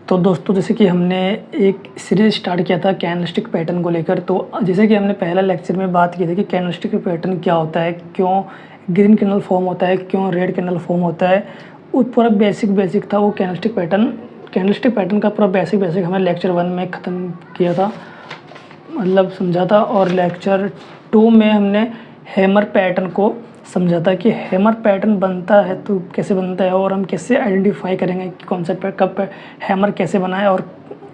तो दोस्तों, जैसे कि हमने एक सीरीज़ स्टार्ट किया था कैंडलस्टिक पैटर्न को लेकर। तो जैसे कि हमने पहला लेक्चर में बात की थी कि कैंडलस्टिक पैटर्न क्या होता है, क्यों ग्रीन कैंडल फॉर्म होता है, क्यों रेड कैंडल फॉर्म होता है। वो पूरा बेसिक था वो कैंडलस्टिक पैटर्न का पूरा बेसिक हमने लेक्चर 1 में ख़त्म किया था, मतलब समझा था। और लेक्चर 2 में हमने हैमर पैटर्न को समझा था कि हैमर पैटर्न बनता है तो कैसे बनता है, और हम कैसे आइडेंटिफाई करेंगे कि कौन सा कब हैमर कैसे बना है, और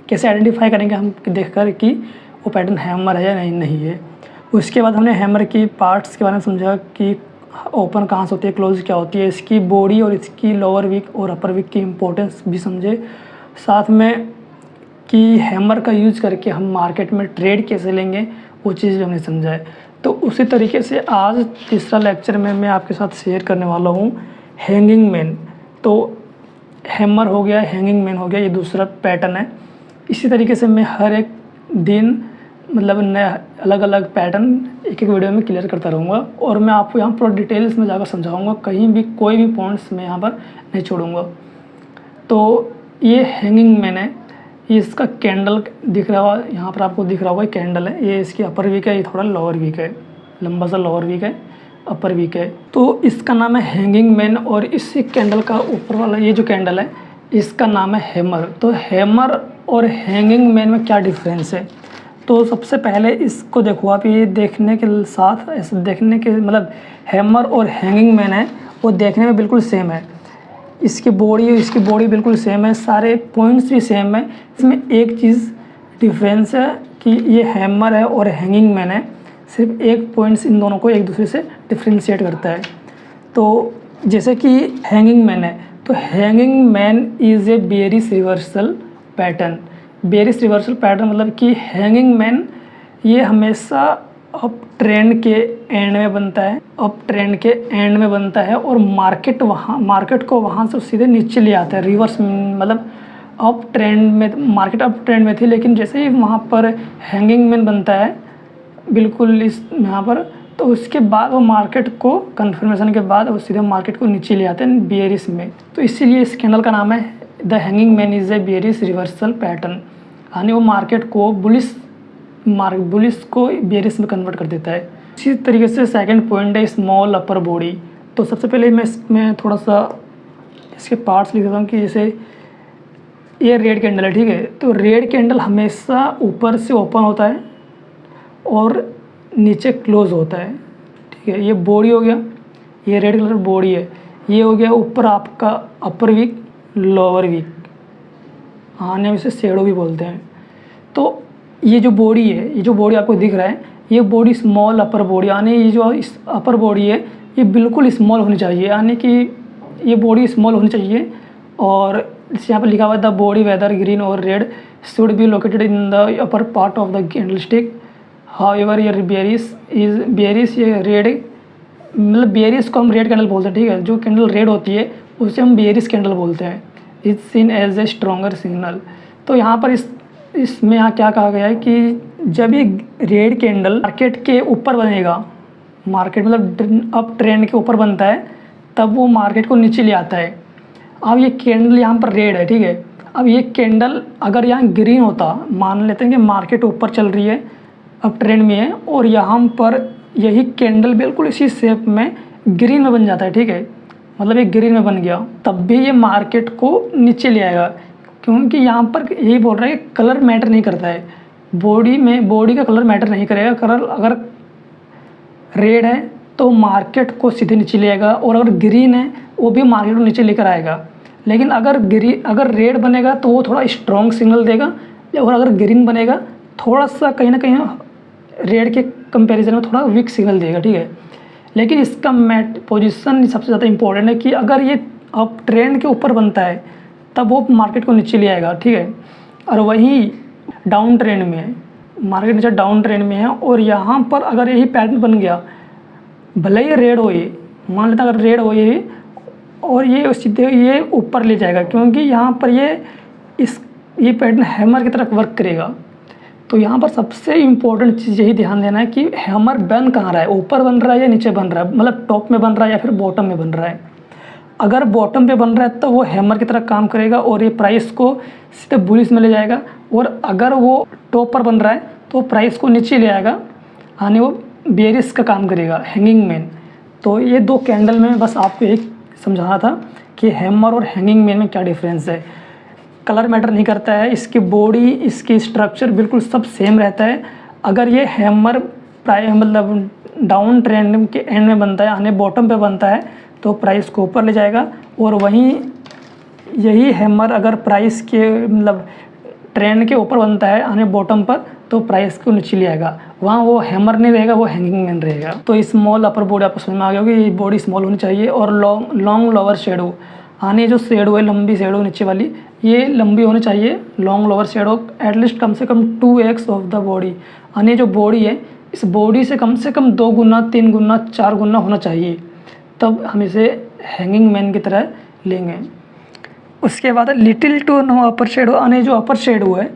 कैसे आइडेंटिफाई करेंगे हम देखकर कि वो पैटर्न हैमर है या नहीं है। उसके बाद हमने हैमर की पार्ट्स के बारे में समझा कि ओपन कहाँ से होती है, क्लोज क्या होती है, इसकी बॉडी और इसकी लोअर वीक और अपर वीक की इम्पोर्टेंस भी समझे। साथ में कि हैमर का यूज़ करके हम मार्केट में ट्रेड कैसे लेंगे, वो चीज़ भी हमने समझा है। तो उसी तरीके से आज तीसरा लेक्चर में मैं आपके साथ शेयर करने वाला हूँ हैंगिंग मैन। तो हैमर हो गया, हैंगिंग मैन हो गया, ये दूसरा पैटर्न है। इसी तरीके से मैं हर एक दिन मतलब नया अलग अलग पैटर्न एक वीडियो में क्लियर करता रहूँगा, और मैं आपको यहाँ पूरा डिटेल्स में जाकर समझाऊँगा, कहीं भी कोई भी पॉइंट्स मैं यहाँ पर नहीं छोड़ूँगा। तो ये हैंगिंग मैन है, ये इसका कैंडल दिख रहा होगा, यहाँ पर आपको दिख रहा होगा कैंडल है। ये इसकी अपर वीक है, ये थोड़ा लोअर वीक है, लंबा सा लोअर वीक है, अपर वीक है। तो इसका नाम है हैंगिंग मैन, और इसी कैंडल का ऊपर वाला ये जो कैंडल है इसका नाम है हैमर। तो हैमर और हैंगिंग मैन में क्या डिफरेंस है, तो सबसे पहले इसको देखो आप, ये देखने के साथ ऐसे देखने के मतलब हैमर और हैंगिंग मैन है वो देखने में बिल्कुल सेम है। इसकी बॉडी बिल्कुल सेम है, सारे पॉइंट्स भी सेम है। इसमें एक चीज़ डिफरेंस है कि ये हैमर है और हैंगिंग मैन है, सिर्फ एक पॉइंट्स इन दोनों को एक दूसरे से डिफ्रेंशिएट करता है। तो जैसे कि हैंगिंग मैन है, तो hanging man is a bearish reversal pattern. Bearish reversal pattern मतलब कि हैंगिंग मैन ये हमेशा अप ट्रेंड के एंड में बनता है, और मार्केट को वहाँ से सीधे नीचे ले आता है। रिवर्स मतलब अप ट्रेंड में, मार्केट अप ट्रेंड में थी, लेकिन जैसे ही वहाँ पर हैंगिंग मैन बनता है बिल्कुल इस यहाँ पर, तो उसके बाद वो मार्केट को कन्फर्मेशन के बाद वो सीधे मार्केट को नीचे ले आते हैं बेयरिश में। तो इसीलिए इस कैंडल का नाम है the hanging man is a bearish reversal pattern, यानी वो मार्केट को बुलिश को बेयरिश में कन्वर्ट कर देता है। इसी तरीके से सेकंड पॉइंट है स्मॉल अपर बॉडी। तो सबसे पहले मैं इसमें थोड़ा सा इसके पार्ट्स लिख देता हूँ कि जैसे ये रेड कैंडल है, ठीक है। तो रेड कैंडल हमेशा ऊपर से ओपन होता है और नीचे क्लोज होता है, ठीक है। ये बॉडी हो गया, ये रेड कलर बॉडी है। ये हो गया ऊपर आपका अपर वीक, लोअर वीक, हाँ हम इसे शेडो भी बोलते हैं। तो ये जो बॉडी है, ये जो बॉडी आपको दिख रहा है, ये बॉडी स्मॉल अपर बॉडी, यानी ये जो इस अपर बॉडी है ये बिल्कुल स्मॉल होनी चाहिए, यानी कि ये बॉडी स्मॉल होनी चाहिए। और यहाँ पर लिखा हुआ है द बॉडी वेदर ग्रीन और red should be located in the upper part of the candlestick. However ये बेयरिश ये रेड मतलब बेयरिश को हम रेड कैंडल बोलते हैं, ठीक है। जो कैंडल रेड होती है उसे हम बेयरिश कैंडल बोलते हैं। It's seen as a stronger signal. तो यहाँ पर इसमें यहाँ क्या कहा गया है कि जब ये रेड कैंडल मार्केट के ऊपर बनेगा, मार्केट मतलब अप ट्रेंड के ऊपर बनता है, तब वो मार्केट को नीचे ले आता है। अब ये कैंडल यहाँ पर रेड है, ठीक है। अब ये कैंडल अगर यहाँ ग्रीन होता, मान लेते हैं कि मार्केट ऊपर चल रही है, अप ट्रेंड में है, और यहाँ पर यही कैंडल बिल्कुल इसी शेप में ग्रीन में बन जाता है, ठीक है। मतलब ये ग्रीन में बन गया, तब भी ये मार्केट को नीचे ले आएगा, क्योंकि यहाँ पर यही बोल रहा है कि कलर मैटर नहीं करता है। बॉडी का कलर मैटर नहीं करेगा। कलर अगर रेड है तो मार्केट को सीधे नीचे ले आएगा, और अगर ग्रीन है वो भी मार्केट को नीचे लेकर आएगा। लेकिन अगर रेड बनेगा तो वो थोड़ा स्ट्रॉन्ग सिग्नल देगा, और अगर ग्रीन बनेगा थोड़ा सा कहीं ना कहीं रेड के कंपैरिजन में थोड़ा वीक सिग्नल देगा, ठीक है। लेकिन इसका पोजीशन सबसे ज़्यादा इंपॉर्टेंट है कि अगर ये अप ट्रेंड के ऊपर बनता है तब वो मार्केट को नीचे ले आएगा, ठीक है। और वहीं डाउन ट्रेंड में है, मार्केट नीचे डाउन ट्रेंड में है, और यहाँ पर अगर यही पैटर्न बन गया, भले ही रेड हो, ये मान लेते अगर रेड हो ये, और ये सीधे ये ऊपर ले जाएगा, क्योंकि यहाँ पर ये पैटर्न हैमर की तरफ वर्क करेगा। तो यहाँ पर सबसे इम्पोर्टेंट चीज़ यही ध्यान देना है कि हैमर बन कहाँ रहा है, ऊपर बन रहा है या नीचे बन रहा है, मतलब टॉप में बन रहा है या फिर बॉटम में बन रहा है। अगर बॉटम पे बन रहा है तो वो हैमर की तरह काम करेगा और ये प्राइस को सीधे बुलिश में ले जाएगा, और अगर वो टॉप पर बन रहा है तो प्राइस को नीचे ले आएगा, यानी वो बेरिश का काम करेगा, हैंगिंग मैन। तो ये दो कैंडल में बस आपको एक समझाना था कि हैमर और हैंगिंग मैन में क्या डिफरेंस है। कलर मैटर नहीं करता है, इसकी बॉडी, इसकी स्ट्रक्चर बिल्कुल सब सेम रहता है। अगर ये हैमर मतलब डाउन ट्रेंड के एंड में बनता है, यानी बॉटम पे बनता है, तो प्राइस को ऊपर ले जाएगा, और वहीं यही हैमर अगर प्राइस के मतलब ट्रेंड के ऊपर बनता है, यानी बॉटम पर, तो प्राइस को नीचे ले आएगा। वहाँ वो हैमर नहीं रहेगा, वो हैंगिंग मैन रहेगा। तो स्मॉल अपर बॉडी आपको समझ में आ गया होगी, ये बॉडी स्मॉल होनी चाहिए, और लॉन्ग लोअर शेडो, यानी जो शेडो है, लंबी शेडो नीचे वाली, ये लंबी होनी चाहिए। लॉन्ग लोअर शेडो एटलीस्ट कम से कम 2x ऑफ द बॉडी, यानी जो बॉडी है इस बॉडी से कम 2 गुना, 3 गुना, 4 गुना होना चाहिए, तब हम इसे हैंगिंग मैन की तरह लेंगे। उसके बाद little to no upper shadow, यानी जो अपर शेडो है,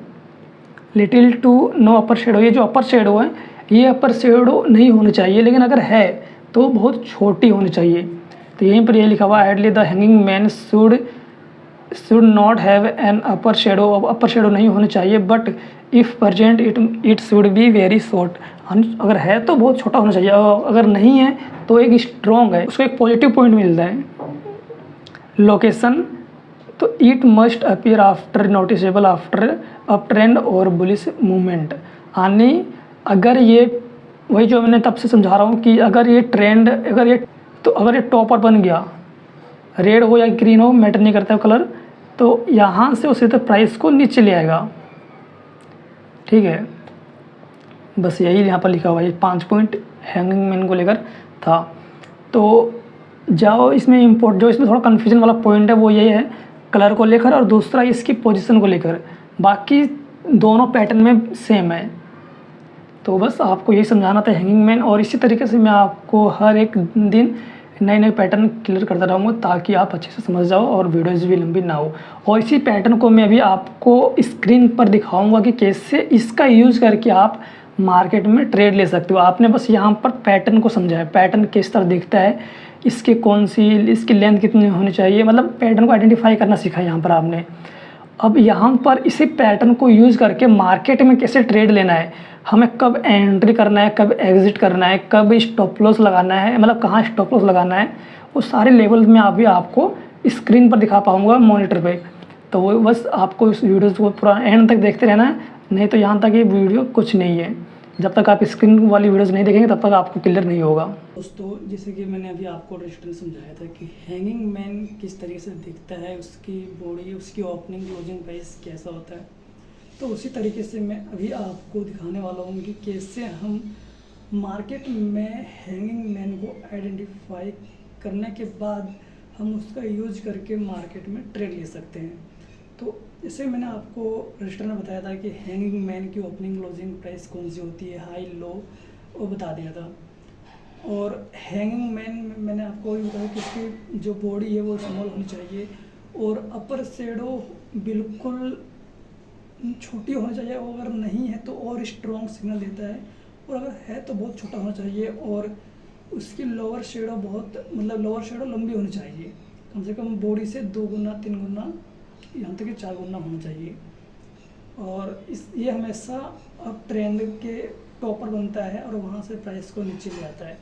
little to no upper shadow, ये जो अपर शेडो है ये अपर शेडो नहीं होनी चाहिए, लेकिन अगर है तो बहुत छोटी होनी चाहिए। तो यहीं पर ये लिखा हुआ ideally the hanging man should not have an upper shadow, upper shadow नहीं होनी चाहिए, but if present it should be very short, अगर है तो बहुत छोटा होना चाहिए, और अगर नहीं है तो एक स्ट्रॉन्ग है, उसको एक पॉजिटिव पॉइंट मिलता है। लोकेशन, तो it must appear after noticeable after up trend और बुलिश मूवमेंट, यानी अगर ये, वही जो मैंने तब से समझा रहा हूँ कि अगर ये ट्रेंड, अगर ये टॉप पर बन गया, रेड हो या ग्रीन हो मैटर नहीं करता है कलर, तो यहाँ से उसी तरह प्राइस को नीचे ले आएगा। ठीक है, बस यही यहाँ पर लिखा हुआ है, 5 पॉइंट हैंगिंग मैन को लेकर था। तो जाओ इसमें जो इसमें थोड़ा कन्फ्यूजन वाला पॉइंट है वो ये है कलर को लेकर, और दूसरा इसकी पोजीशन को लेकर, बाकी दोनों पैटर्न में सेम है। तो बस आपको यही समझाना था हैंगिंग मैन, और इसी तरीके से मैं आपको हर एक दिन नए नए पैटर्न क्लियर करता रहूँगा ताकि आप अच्छे से समझ जाओ और वीडियोज़ भी लंबी ना हो। और इसी पैटर्न को मैं अभी आपको स्क्रीन पर दिखाऊंगा कि कैसे इसका यूज़ करके आप मार्केट में ट्रेड ले सकते हो। आपने बस यहाँ पर पैटर्न को समझा है, पैटर्न किस तरह दिखता है, इसकी इसकी लेंथ कितनी होनी चाहिए, मतलब पैटर्न को आइडेंटिफाई करना सीखा है यहाँ पर आपने। अब यहाँ पर इसी पैटर्न को यूज़ करके मार्केट में कैसे ट्रेड लेना है, हमें कब एंट्री करना है, कब एग्जिट करना है, कब स्टॉप लॉस लगाना है, मतलब कहाँ स्टॉप लॉस लगाना है, वो सारे लेवल में अभी आपको स्क्रीन पर दिखा पाऊँगा मॉनिटर पे। तो वो बस आपको इस वीडियो को पूरा एंड तक देखते रहना है, नहीं तो यहाँ तक ये वीडियो कुछ नहीं है। जब तक आप स्क्रीन वाली वीडियोज़ नहीं देखेंगे तब तक आपको क्लियर नहीं होगा। दोस्तों, जैसे कि मैंने अभी आपको रजिस्टर समझाया था कि हैंगिंग मैन किस तरीके से दिखता है, उसकी बॉडी, उसकी ओपनिंग क्लोजिंग प्राइस कैसा होता है, तो उसी तरीके से मैं अभी आपको दिखाने वाला हूँ कि कैसे हम मार्केट में हैंगिंग मैन को आइडेंटिफाई करने के बाद हम उसका यूज करके मार्केट में ट्रेड ले सकते हैं। तो जैसे मैंने आपको रजिस्टर में बताया था कि हैंगिंग मैन की ओपनिंग क्लोजिंग प्राइस कौन सी होती है, हाई लो, वो बता दिया था। और हैंगिंग मैन में मैंने आपको ये बताया कि इसकी जो बॉडी है वो स्मॉल होनी चाहिए, और अपर शेडो बिल्कुल छोटी होनी चाहिए, और अगर नहीं है तो और स्ट्रॉन्ग सिग्नल देता है, और अगर है तो बहुत छोटा होना चाहिए, और उसकी लोअर शेडो लोअर शेडो लंबी होनी चाहिए, कम से कम बॉडी से 2 गुना 3 गुना, यहाँ तक कि 4 गुना होना चाहिए। और ये हमेशा अप ट्रेंड के टॉप पर बनता है और वहाँ से प्राइस को नीचे ले आता है।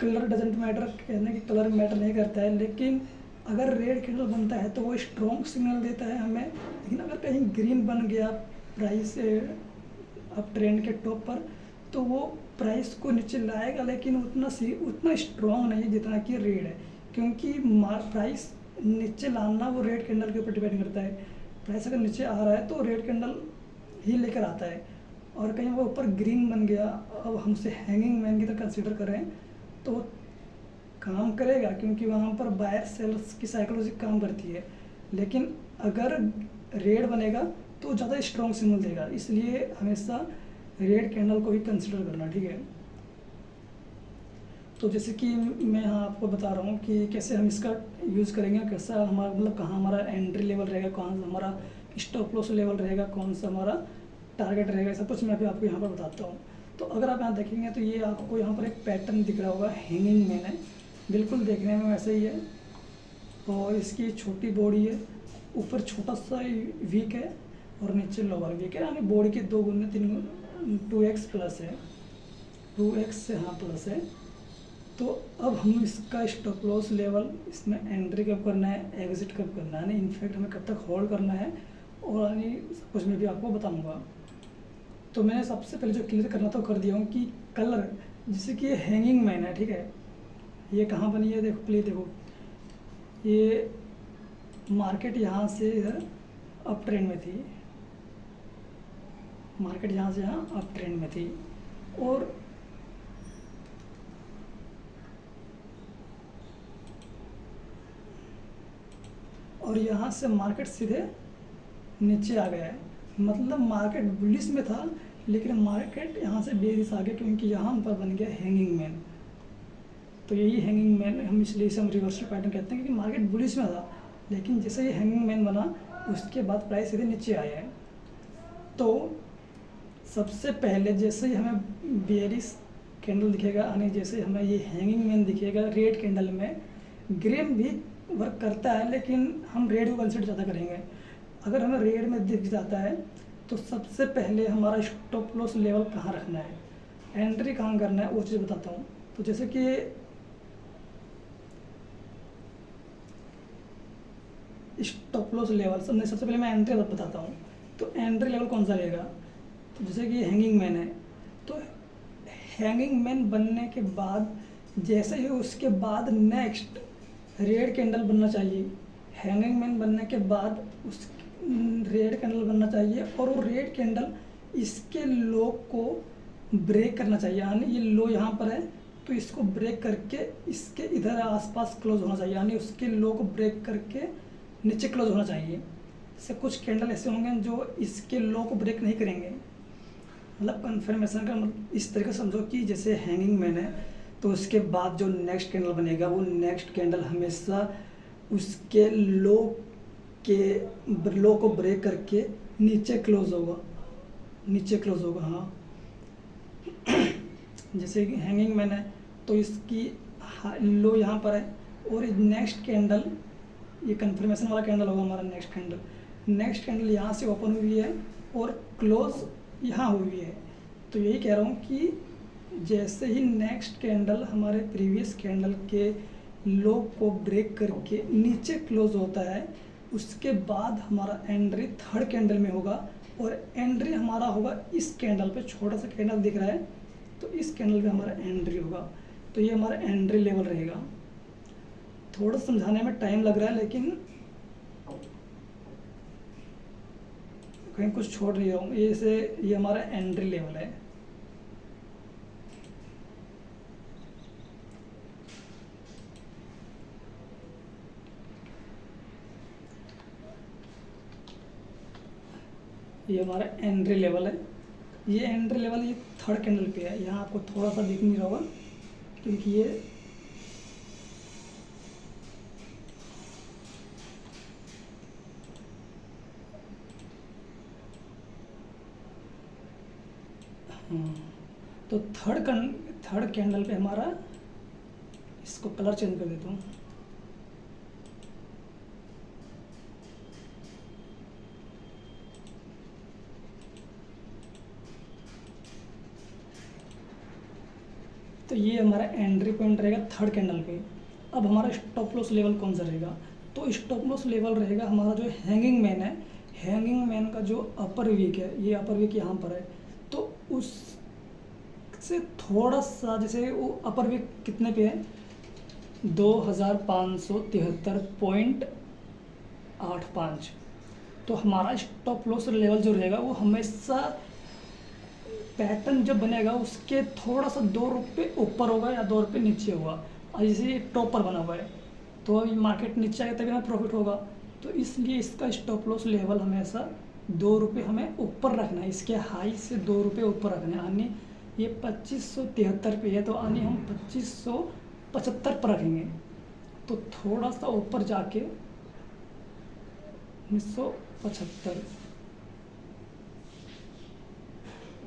कलर डजेंट मैटर, कहने की कलर मैटर नहीं करता है, लेकिन अगर रेड कैंडल बनता है तो वो स्ट्रॉन्ग सिग्नल देता है हमें। लेकिन अगर कहीं ग्रीन बन गया प्राइस अप ट्रेंड के टॉप पर, तो वो प्राइस को नीचे लाएगा, लेकिन उतना स्ट्रॉन्ग नहीं है जितना कि रेड है, क्योंकि प्राइस नीचे लाना वो रेड कैंडल के ऊपर डिपेंड करता है। प्राइस अगर नीचे आ रहा है तो रेड कैंडल ही लेकर आता है, और कहीं वो ऊपर ग्रीन बन गया, अब हमसे हैंगिंग मैन की तरह कंसीडर करें तो काम करेगा, क्योंकि वहाँ पर बायर सेल्स की साइकोलॉजी काम करती है। लेकिन अगर रेड बनेगा तो ज़्यादा स्ट्रॉन्ग सिग्नल देगा, इसलिए हमेशा रेड कैंडल को ही कंसीडर करना, ठीक है। तो जैसे कि मैं यहाँ आपको बता रहा हूँ कि कैसे हम इसका यूज़ करेंगे, कैसा हमारा कहाँ हमारा एंट्री लेवल रहेगा, कहाँ हमारा स्टॉप लॉस लेवल रहेगा, कौन सा हमारा टारगेट रहेगा, सब कुछ मैं अभी आपको यहाँ पर बताता हूँ। तो अगर आप यहाँ देखेंगे तो ये आपको यहाँ पर एक पैटर्न दिख रहा होगा, हैंगिंग मैन है, बिल्कुल देखने में वैसे ही है। और इसकी छोटी बॉडी है, ऊपर छोटा सा वीक है और नीचे लोअर वीक है, यानी बॉडी के 2 गुना 3 गुना 2x प्लस है, 2x से हाँ प्लस है। तो अब हम इसका स्टॉप लॉस लेवल इसमें एंट्री कब करना है, एग्जिट कब करना है, इनफैक्ट हमें कब तक होल्ड करना है, और यानी सब कुछ मैं भी आपको बताऊंगा। तो मैंने सबसे पहले जो क्लियर करना था वो कर दिया हूँ कि कलर, जैसे कि ये हैंगिंग मैन है, ठीक है, ये कहाँ बनी है, देखो प्लीज देखो, ये मार्केट यहाँ से इधर अप ट्रेंड में थी, मार्केट यहाँ से यहाँ अप ट्रेंड में थी, और यहाँ से मार्केट सीधे नीचे आ गया है, मतलब मार्केट बुलिश में था, लेकिन मार्केट यहाँ से बेरिश आ गया क्योंकि यहाँ पर बन गया हैंगिंग मैन। तो यही हैंगिंग मैन हम, इसलिए इसे हम रिवर्सल पैटर्न कहते हैं, क्योंकि मार्केट बुलिश में था, लेकिन जैसे ये हैंगिंग मैन बना उसके बाद प्राइस सीधे नीचे आया है। तो सबसे पहले जैसे ही हमें बेरिश कैंडल दिखेगा, यानी जैसे हमें ये हैंगिंग मैन दिखेगा रेड कैंडल में, ग्रीन भी वर्क करता है लेकिन हम रेड को कंसिडर ज़्यादा करेंगे। अगर हमें रेड में दिख जाता है तो सबसे पहले हमारा स्टॉप लॉस लेवल कहाँ रखना है, एंट्री कहाँ करना है, वो चीज़ बताता हूँ। तो जैसे कि स्टॉप लॉस लेवल सबसे पहले मैं एंट्री बताता हूँ। तो एंट्री लेवल कौन सा रहेगा, तो जैसे कि हैंगिंग मैन है, तो हैंगिंग मैन बनने के बाद जैसे ही उसके बाद नेक्स्ट रेड कैंडल बनना चाहिए, हैंगिंग मैन बनने के बाद उस रेड कैंडल बनना चाहिए, और वो रेड कैंडल इसके लो को ब्रेक करना चाहिए, यानी ये लो यहाँ पर है तो इसको ब्रेक करके इसके इधर आसपास क्लोज होना चाहिए, यानी उसके लो को ब्रेक करके नीचे क्लोज होना चाहिए। जैसे कुछ कैंडल ऐसे होंगे जो इसके लो को ब्रेक नहीं करेंगे, मतलब कन्फर्मेशन का मतलब इस तरीके से समझो कि जैसे हैंगिंग मैन है तो उसके बाद जो नेक्स्ट कैंडल बनेगा वो नेक्स्ट कैंडल हमेशा उसके लो को ब्रेक करके नीचे क्लोज होगा, हाँ। जैसे कि हैंगिंग मैन है तो इसकी लो यहाँ पर है, और नेक्स्ट कैंडल ये कंफर्मेशन वाला कैंडल होगा हमारा नेक्स्ट कैंडल यहाँ से ओपन हुई है और क्लोज यहाँ हुई है। तो यही कह रहा हूँ कि जैसे ही नेक्स्ट कैंडल हमारे प्रीवियस कैंडल के लो को ब्रेक करके नीचे क्लोज होता है, उसके बाद हमारा एंट्री थर्ड कैंडल में होगा, और एंट्री हमारा होगा इस कैंडल पे, छोटा सा कैंडल दिख रहा है तो इस कैंडल पे हमारा एंट्री होगा। तो ये हमारा एंट्री लेवल रहेगा। थोड़ा समझाने में टाइम लग रहा है लेकिन कहीं कुछ छोड़ नहीं रहा हूँ। ये हमारा एंट्री लेवल है। ये हमारा एंट्री लेवल है। ये एंट्री लेवल ये थर्ड कैंडल पे है। यहाँ आपको थोड़ा सा दिख नहीं रहा होगा क्योंकि ये तो थर्ड कैंडल पे हमारा, इसको कलर चेंज कर देता हूँ। तो ये हमारा एंट्री पॉइंट रहेगा थर्ड कैंडल पे। अब हमारा स्टॉप लॉस लेवल कौन सा रहेगा? तो स्टॉप लॉस लेवल रहेगा हमारा जो हैंगिंग मैन है, हैंगिंग मैन का जो अपर वीक है, ये अपर वीक यहाँ पर है, तो उससे थोड़ा सा, जैसे वो अपर वीक कितने पे है, 2573.85। तो हमारा स्टॉप लॉस लेवल जो रहेगा वो हमेशा पैटर्न जब बनेगा उसके थोड़ा सा 2 रुपये ऊपर होगा या 2 रुपये नीचे होगा। और जैसे टॉप पर बना हुआ है तो अभी मार्केट नीचे आएगा तभी हमें प्रॉफिट होगा। तो इसलिए इसका स्टॉप लॉस लेवल हमेशा 2 रुपये हमें ऊपर रखना है, इसके हाई से 2 रुपये ऊपर रखना है। यानी ये 2573 पे है तो यानी हम 2575 पर रखेंगे। तो थोड़ा सा ऊपर जाके 1975,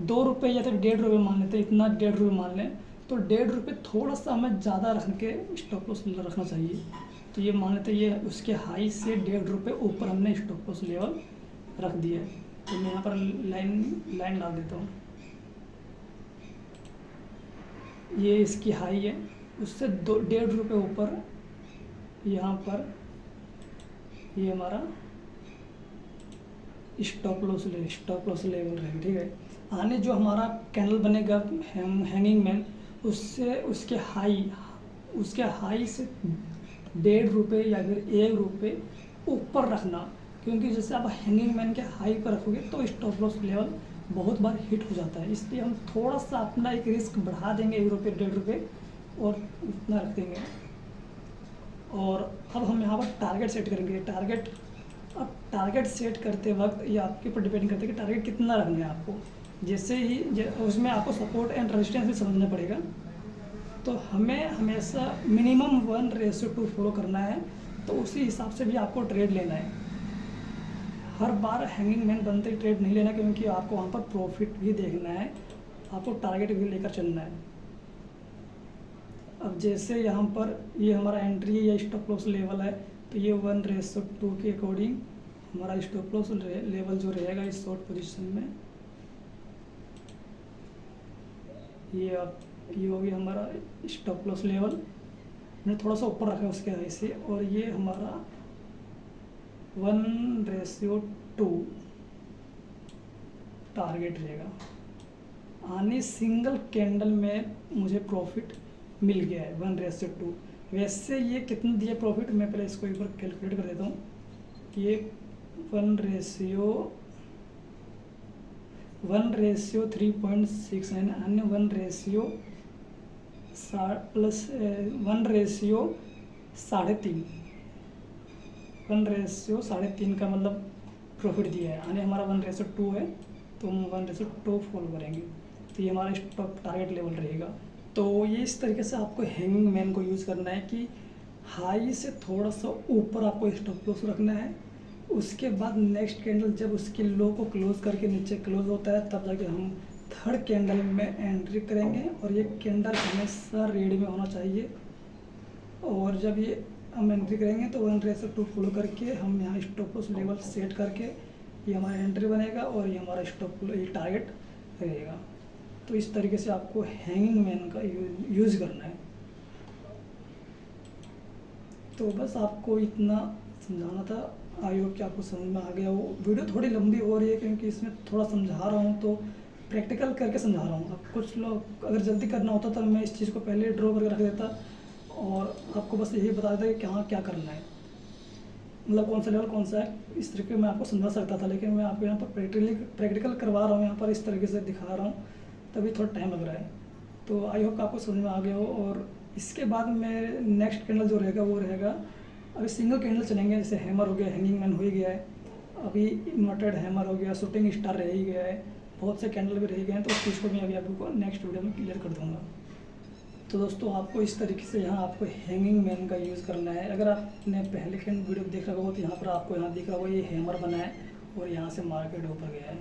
2 रुपये या तो 1.5 रुपये मान लेते हैं, इतना 1.5 रुपये मान लें तो 1.5 रुपये थोड़ा सा हमें ज़्यादा रख के स्टॉप लॉस रखना चाहिए। तो ये मान लेते ये उसके हाई से ₹1.5 ऊपर हमने स्टॉप लॉस लेवल रख दिया है। तो मैं यहाँ पर लाइन डाल देता हूँ। ये इसकी हाई है, उससे ₹1.5 ऊपर यहाँ पर ये हमारा स्टॉप लॉस लेवल रहेगा, ठीक है। आने जो हमारा कैंडल बनेगा हैंगिंग मैन, उससे उसके हाई से ₹1.5 या फिर ₹1 ऊपर रखना, क्योंकि जैसे आप हैंगिंग मैन के हाई पर रखोगे तो स्टॉप लॉस लेवल बहुत बार हिट हो जाता है। इसलिए हम थोड़ा सा अपना एक रिस्क बढ़ा देंगे ₹1 ₹1.5 और उतना रख देंगे। और अब हम यहाँ पर टारगेट सेट करेंगे। टारगेट सेट करते वक्त ये आपके ऊपर डिपेंड करता है कि टारगेट कितना रखना है आपको। जैसे ही उसमें आपको सपोर्ट एंड रेजिस्टेंस भी समझना पड़ेगा। तो हमें हमेशा मिनिमम 1:2 फॉलो करना है, तो उसी हिसाब से भी आपको ट्रेड लेना है। हर बार हैंगिंग मैन बनते ही ट्रेड नहीं लेना, क्योंकि आपको वहाँ पर प्रॉफिट भी देखना है, आपको टारगेट भी लेकर चलना है। अब जैसे यहाँ पर ये हमारा एंट्री या स्टॉप लॉस लेवल है, तो ये 1:2 के अकॉर्डिंग हमारा स्टॉप लॉस लेवल जो रहेगा इस शॉर्ट पोजीशन में, ये हो गया हमारा स्टॉप लॉस लेवल। मैंने थोड़ा सा ऊपर रखा है उसके हाई से, और ये हमारा 1:2 टारगेट रहेगा। आने सिंगल कैंडल में मुझे प्रॉफिट मिल गया है 1:2। वैसे ये कितना दिया प्रॉफिट, मैं पहले इसको एक बार कैलकुलेट कर देता हूँ। ये 1:3.69 अन्य 1:3.5 का मतलब प्रॉफिट दिया है। यानी हमारा 1:2 है, तो हम 1:2 फॉलो करेंगे, तो ये हमारा स्टॉप टारगेट लेवल रहेगा। तो ये इस तरीके से आपको हैंगिंग मैन को यूज़ करना है कि हाई से थोड़ा सा ऊपर आपको स्टॉप लॉस रखना है। उसके बाद नेक्स्ट कैंडल जब उसके लो को क्लोज करके नीचे क्लोज होता है, तब जाके हम थर्ड कैंडल में एंट्री करेंगे, और ये कैंडल हमेशा रेड में होना चाहिए। और जब ये हम एंट्री करेंगे तो 1:2 फॉलो करके हम यहाँ स्टॉप लॉस लेवल सेट करके ये हमारा एंट्री बनेगा, और ये हमारा ये टारगेट रहेगा। तो इस तरीके से आपको हैंगिंग मैन का यूज़ करना है। तो बस आपको इतना समझाना था। आई होप कि आपको समझ में आ गया हो। वीडियो थोड़ी लंबी हो रही है, क्योंकि इसमें थोड़ा समझा रहा हूँ, तो प्रैक्टिकल करके समझा रहा हूँ। अब कुछ लोग अगर जल्दी करना होता तो मैं इस चीज़ को पहले ड्रॉ करके रख देता, और आपको बस यही बता देता कि कहाँ क्या करना है, मतलब कौन सा लेवल कौन सा है। इस तरीके मैं आपको समझा सकता था, लेकिन मैं आपको यहाँ पर प्रैक्टिकल करवा रहा हूँ, यहाँ पर इस तरीके से दिखा रहा हूँ, तभी थोड़ा टाइम लग रहा है। तो आई होप आपको समझ में आ गया हो। और इसके बाद में नेक्स्ट कैंडल जो रहेगा वो रहेगा, अभी सिंगल कैंडल चलेंगे। जैसे हैमर हो गया, हैंगिंग मैन हो ही गया है, अभी इन्वर्टेड हैमर हो गया, शूटिंग स्टार रह ही गया है, बहुत से कैंडल भी रह गए हैं। तो उस चीज़ को मैं अभी आपको नेक्स्ट वीडियो में क्लियर कर दूँगा। तो दोस्तों आपको इस तरीके से यहाँ आपको हैंगिंग मैन का यूज़ करना है। अगर आपने पहले के वीडियो देख रखा हो तो यहाँ पर आपको यहाँ दिख रहा होगा ये हैमर बना है, और यहाँ से मार्केट ऊपर गया है,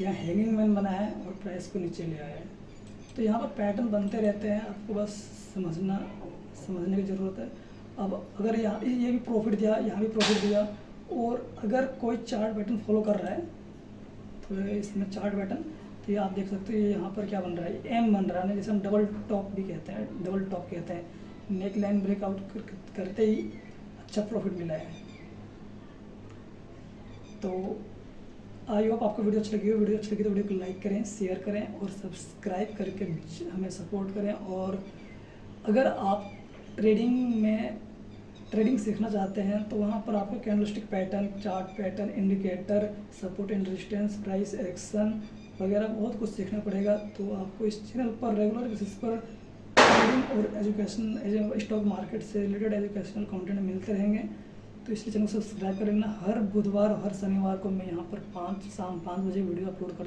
यहाँ हैंगिंग मैन बना है और प्राइस को नीचे ले आया है। तो यहाँ पर पैटर्न बनते रहते हैं, आपको बस समझने की ज़रूरत है। अब अगर यहाँ ये भी प्रॉफिट दिया, यहाँ भी प्रॉफिट दिया, और अगर कोई चार्ट पैटर्न फॉलो कर रहा है तो इसमें चार्ट पैटर्न, तो ये आप देख सकते हो ये यहाँ पर क्या बन रहा है, एम बन रहा है, जैसे हम डबल टॉप भी कहते हैं, डबल टॉप कहते हैं। नेक लाइन ब्रेकआउट करते ही अच्छा प्रॉफिट मिला है। तो आई होप आपको वीडियो अच्छी लगी हो। वीडियो अच्छी लगी तो वीडियो को लाइक करें, शेयर करें और सब्सक्राइब करके हमें सपोर्ट करें। और अगर आप ट्रेडिंग सीखना चाहते हैं तो वहाँ पर आपको candlestick pattern, chart pattern, indicator, support and resistance, price action वगैरह बहुत कुछ सीखना पड़ेगा। तो आपको इस चैनल पर रेगुलर बेसिस पर ट्रेडिंग और एजुकेशन, स्टॉक मार्केट से रिलेटेड एजुकेशनल कंटेंट मिलते रहेंगे। तो इसलिए चैनल को सब्सक्राइब कर लेना। हर बुधवार और हर शनिवार को मैं यहाँ पर शाम 5 बजे वीडियो अपलोड कर